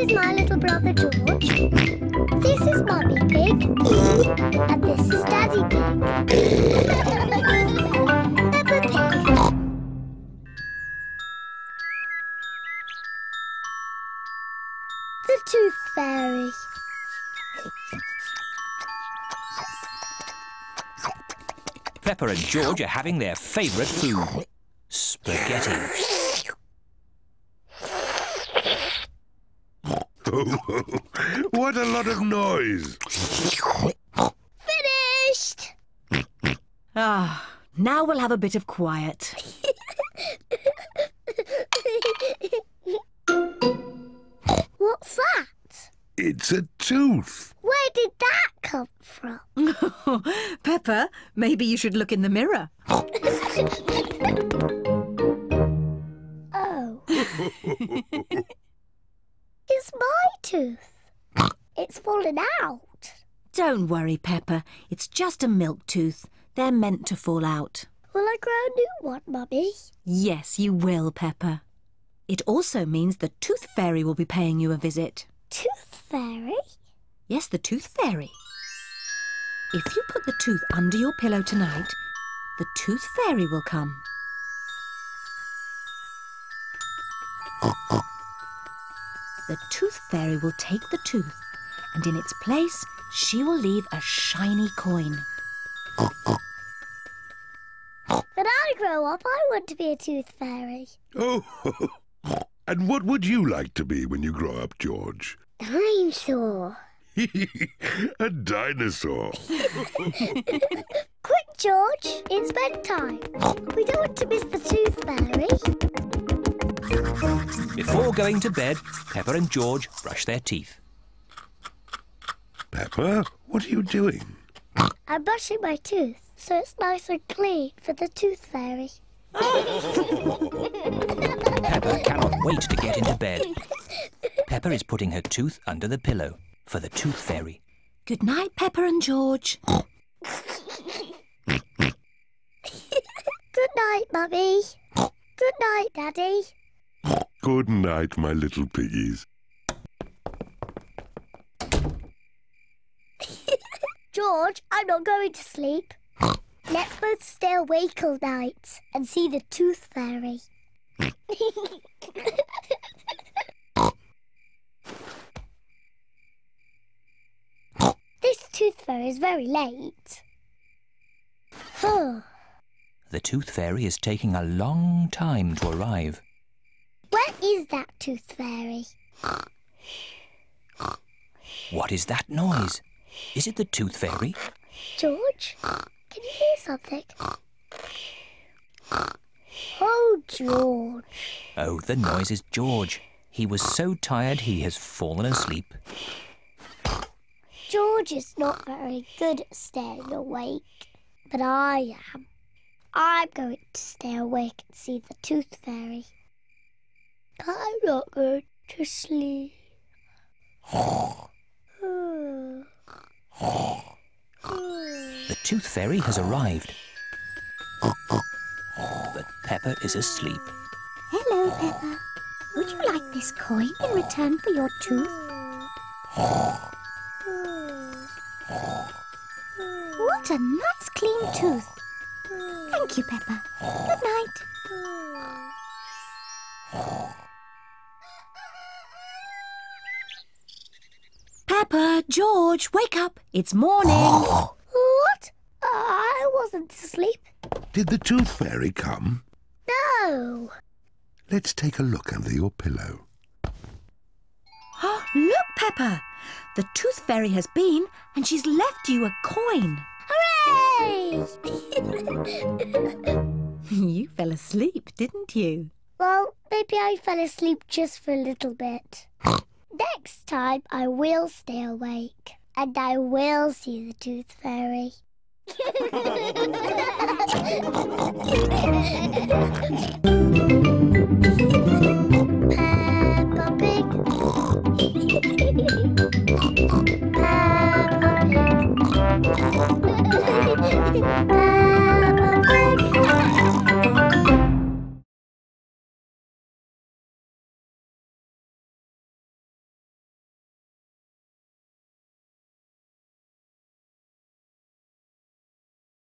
is my little brother George. This is Mummy Pig. And this is Daddy Pig. Peppa Pig. The Tooth Fairy. Peppa and George are having their favourite food, spaghetti. What a lot of noise! Finished! Ah, now we'll have a bit of quiet. What's that? It's a tooth. Where did that come from? Peppa, maybe you should look in the mirror. Oh. It's my tooth. It's fallen out. Don't worry, Peppa. It's just a milk tooth. They're meant to fall out. Will I grow a new one, Mummy? Yes, you will, Peppa. It also means the Tooth Fairy will be paying you a visit. Tooth Fairy? Yes, the Tooth Fairy. If you put the tooth under your pillow tonight, the Tooth Fairy will come. The Tooth Fairy will take the tooth, and in its place, she will leave a shiny coin. When I grow up, I want to be a tooth fairy. Oh, and what would you like to be when you grow up, George? Dinosaur. A dinosaur. Quick, George, it's bedtime. We don't want to miss the Tooth Fairy. Before going to bed, Peppa and George brush their teeth. Peppa, what are you doing? I'm brushing my tooth so it's nice and clean for the Tooth Fairy. Peppa cannot wait to get into bed. Peppa is putting her tooth under the pillow for the Tooth Fairy. Good night, Peppa and George. Good night, Mummy. Good night, Daddy. Good night, my little piggies. George, I'm not going to sleep. Let's both stay awake all night and see the Tooth Fairy. This Tooth Fairy is very late. The Tooth Fairy is taking a long time to arrive. Where is that Tooth Fairy? What is that noise? Is it the Tooth Fairy? George, can you hear something? Oh, George. Oh, the noise is George. He was so tired he has fallen asleep. George is not very good at staying awake, but I am. I'm going to stay awake and see the Tooth Fairy. I'm not going to sleep. The Tooth Fairy has arrived. But Peppa is asleep. Hello, Peppa. Would you like this coin in return for your tooth? What a nice clean tooth. Thank you, Peppa. Good night. Peppa, George, wake up. It's morning. What? I wasn't asleep. Did the Tooth Fairy come? No. Let's take a look under your pillow. Look, Peppa. The Tooth Fairy has been and she's left you a coin. Hooray! You fell asleep, didn't you? Well, maybe I fell asleep just for a little bit. Next time I will stay awake and I will see the Tooth Fairy.